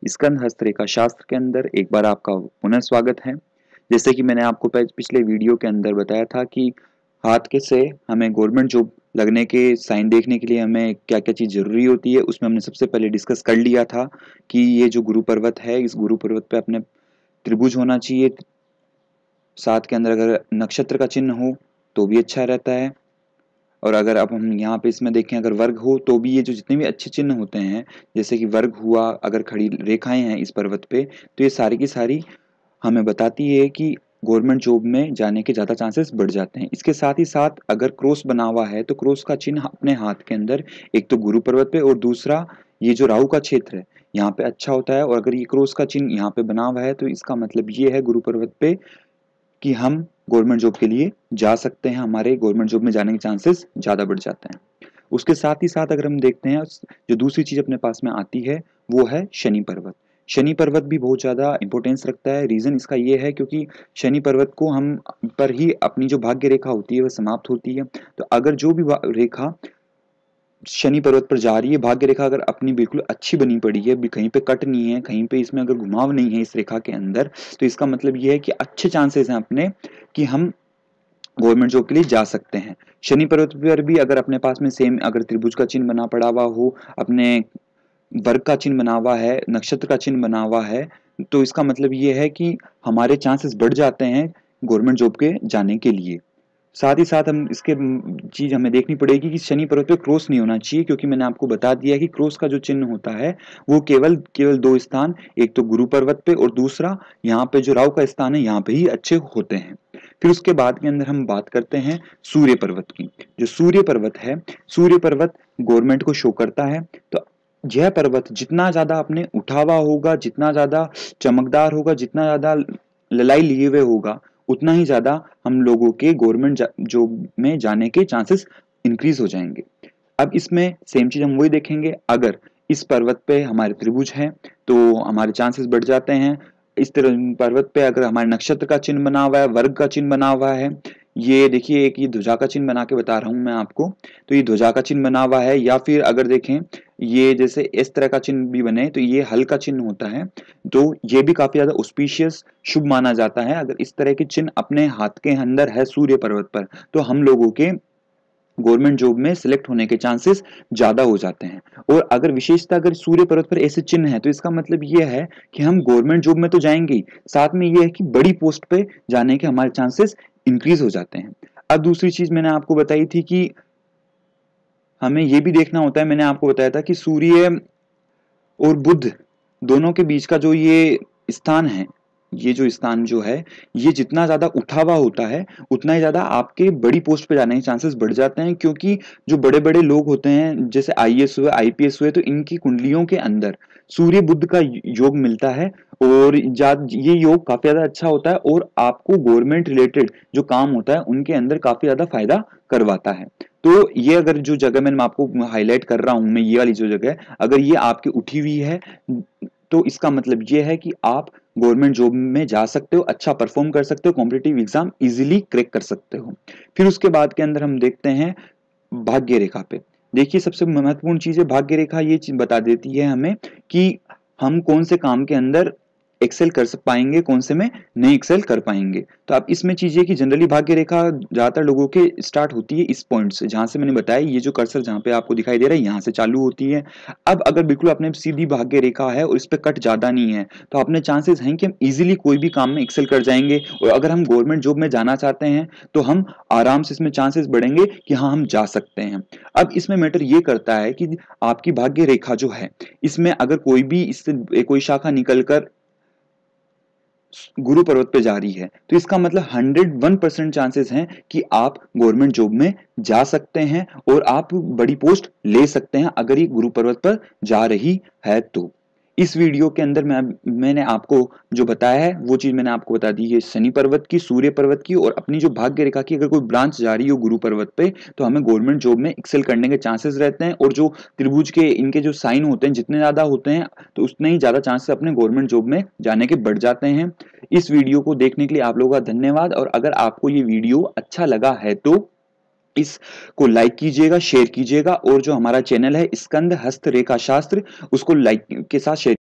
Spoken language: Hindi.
स्कंद हस्तरेखा शास्त्र के अंदर एक बार आपका पुनः स्वागत है। जैसे कि मैंने आपको पिछले वीडियो के अंदर बताया था कि हाथ के से हमें गवर्नमेंट जॉब लगने के साइन देखने के लिए हमें क्या-क्या चीज़ ज़रूरी होती है, उसमें हमने सबसे पहले डिस्कस कर लिया था कि ये जो गुरु पर्वत है, इस गुरु पर्वत पे अपने त्रिभुज होना चाहिए। साथ के अंदर अगर नक्षत्र का चिन्ह हो, तो भी अच्छा रहता है। और अगर अब हम यहाँ पे इसमें देखें अगर वर्ग हो तो भी ये जो जितने भी अच्छे चिन्ह होते हैं, जैसे कि वर्ग हुआ, अगर खड़ी रेखाएँ हैं इस पर्वत पे, तो ये सारी की सारी हमें बताती है कि गवर्नमेंट जॉब में जाने के ज़्यादा चांसेस बढ़ जाते हैं। इसके साथ ही साथ अगर क्रॉस बना हुआ है, तो क्रॉस का चिन्ह अपने हाथ के अंदर एक तो गुरु पर्वत पे और दूसरा ये जो राहु का क्षेत्र है, यहाँ पे अच्छा होता है। और अगर ये क्रॉस का चिन्ह यहाँ पे बना हुआ है, तो इसका मतलब ये है गुरु पर्वत पे कि हम गवर्नमेंट जॉब के लिए जा सकते हैं, हमारे गवर्नमेंट जॉब में जाने के चांसेस ज़्यादा बढ़ जाते हैं। उसके साथ ही साथ अगर हम देखते हैं जो दूसरी चीज़ अपने पास में आती है, वो है शनि पर्वत। शनि पर्वत भी बहुत ज़्यादा इम्पोर्टेंस रखता है। रीज़न इसका ये है क्योंकि शनि पर्वत को हम पर ही अपनी जो भाग्य रेखा होती है, वह समाप्त होती है। तो अगर जो भी रेखा शनि पर्वत पर जा रही है, भाग्य रेखा अगर अपनी बिल्कुल अच्छी बनी पड़ी है, कहीं पे कट नहीं है, कहीं पे इसमें अगर घुमाव नहीं है इस रेखा के अंदर, तो इसका मतलब ये है कि अच्छे चांसेस हैं अपने कि हम गवर्नमेंट जॉब के लिए जा सकते हैं। शनि पर्वत पर भी अगर अपने पास में सेम अगर त्रिभुज का चिन्ह बना पड़ा हुआ हो, अपने वर्ग का चिन्ह बना हुआ है, नक्षत्र का चिन्ह बना हुआ है, तो इसका मतलब ये है कि हमारे चांसेस बढ़ जाते हैं गवर्नमेंट जॉब के जाने के लिए। साथ ही साथ हम इसके चीज़ हमें देखनी पड़ेगी कि शनि पर्वत पे क्रॉस नहीं होना चाहिए, क्योंकि मैंने आपको बता दिया है कि क्रॉस का जो चिन्ह होता है, वो केवल 2 स्थान, एक तो गुरु पर्वत पे और दूसरा यहाँ पे जो राहु का स्थान है, यहाँ पे ही अच्छे होते हैं। फिर उसके बाद के अंदर हम बात करते हैं सूर्य पर्वत की। जो सूर्य पर्वत है, सूर्य पर्वत गवर्नमेंट को शो करता है। तो यह पर्वत जितना ज़्यादा आपने उठा हुआ होगा, जितना ज़्यादा चमकदार होगा, जितना ज़्यादा ललाई लिए हुए होगा, उतना ही ज़्यादा हम लोगों के गवर्नमेंट जॉब में जाने के चांसेस इंक्रीज हो जाएंगे। अब इसमें सेम चीज़ हम वही देखेंगे, अगर इस पर्वत पे हमारे त्रिभुज हैं, तो हमारे चांसेस बढ़ जाते हैं। इस तरह पर्वत पे अगर हमारे नक्षत्र का चिन्ह बना हुआ है, वर्ग का चिन्ह बना हुआ है, ये देखिए एक ये ध्वजा का चिन्ह बना के बता रहा हूँ मैं आपको, तो ये ध्वजा का चिन्ह बना हुआ है, या फिर अगर देखें ये जैसे इस तरह का चिन्ह भी बने तो ये हल का चिन्ह होता है, तो ये भी काफी ज्यादा ऑस्पिशियस शुभ माना जाता है। अगर इस तरह के चिन्ह अपने हाथ के अंदर है सूर्य पर्वत पर, तो हम लोगों के गवर्नमेंट जॉब में सिलेक्ट होने के चांसेस ज्यादा हो जाते हैं। और अगर विशेषता अगर सूर्य पर्वत पर ऐसे चिन्ह है, तो इसका मतलब ये है कि हम गवर्नमेंट जॉब में तो जाएंगे ही, साथ में ये है कि बड़ी पोस्ट पे जाने के हमारे चांसेस इंक्रीज हो जाते हैं। अब दूसरी चीज मैंने आपको बताई थी कि हमें ये भी देखना होता है, मैंने आपको बताया था कि सूर्य और बुध दोनों के बीच का जो ये स्थान है, ये जो स्थान जो है, ये जितना ज़्यादा उठा हुआ होता है, उतना ही ज़्यादा आपके बड़ी पोस्ट पे जाने के चांसेस बढ़ जाते हैं। क्योंकि जो बड़े-बड़े लोग होते हैं, जैसे आईएएस हुए, आईपीएस हुए, तो इनकी कुंडलियों के अंदर सूर्य बुध का योग मिलता है। और ये योग काफ़ी ज़्यादा अच्छा होता है और आपको गवर्नमेंट रिलेटेड जो काम होता है, उनके अंदर काफ़ी ज़्यादा फायदा करवाता है। तो ये अगर जो जगह मैं आपको हाईलाइट कर रहा हूँ, मैं ये वाली जो जगह है, अगर ये आपकी उठी हुई है, तो इसका मतलब ये है कि आप गवर्नमेंट जॉब में जा सकते हो, अच्छा परफॉर्म कर सकते हो, कॉम्पिटिटिव एग्जाम इजीली क्रैक कर सकते हो। फिर उसके बाद के अंदर हम देखते हैं भाग्य रेखा पे। देखिए सबसे महत्वपूर्ण चीज है भाग्य रेखा, ये चीज बता देती है हमें कि हम कौन से काम के अंदर एक्सेल कर पाएंगे, कौन से में नहीं एक्सेल कर पाएंगे। तो अब इसमें चीज ये कि जनरली भाग्य रेखा ज्यादातर लोगों के स्टार्ट होती है इस पॉइंट से, जहां से मैंने बताया ये जो कर्सर जहां पे आपको दिखाई दे रहा है, यहाँ से चालू होती है। अब अगर बिल्कुल अपने सीधी भाग्य रेखा है और इस पे कट ज्यादा नहीं है, तो अपने चांसेस हैं कि हम इजीली कोई भी काम में एक्सेल कर जाएंगे। और अगर हम गवर्नमेंट जॉब में जाना चाहते हैं, तो हम आराम से इसमें चांसेस बढ़ेंगे कि हाँ हम जा सकते हैं। अब इसमें मैटर ये करता है कि आपकी भाग्य रेखा जो है, इसमें अगर कोई भी इससे कोई शाखा निकलकर गुरु पर्वत पे जा रही है, तो इसका मतलब 101% चांसेस हैं कि आप गवर्नमेंट जॉब में जा सकते हैं और आप बड़ी पोस्ट ले सकते हैं, अगर ये गुरु पर्वत पर जा रही है तो। इस वीडियो के अंदर मैंने आपको जो बताया है, वो चीज मैंने आपको बता दी है शनि पर्वत की, सूर्य पर्वत की, और अपनी जो भाग्य रेखा की अगर कोई ब्रांच जा रही हो गुरु पर्वत पे, तो हमें गवर्नमेंट जॉब में एक्सेल करने के चांसेस रहते हैं। और जो त्रिभुज के इनके जो साइन होते हैं, जितने ज्यादा होते हैं, तो उतने ही ज्यादा चांसेस अपने गवर्नमेंट जॉब में जाने के बढ़ जाते हैं। इस वीडियो को देखने के लिए आप लोगों का धन्यवाद। और अगर आपको ये वीडियो अच्छा लगा है, तो इसको लाइक कीजिएगा, शेयर कीजिएगा, और जो हमारा चैनल है स्कंद हस्तरेखा शास्त्र, उसको लाइक के साथ शेयर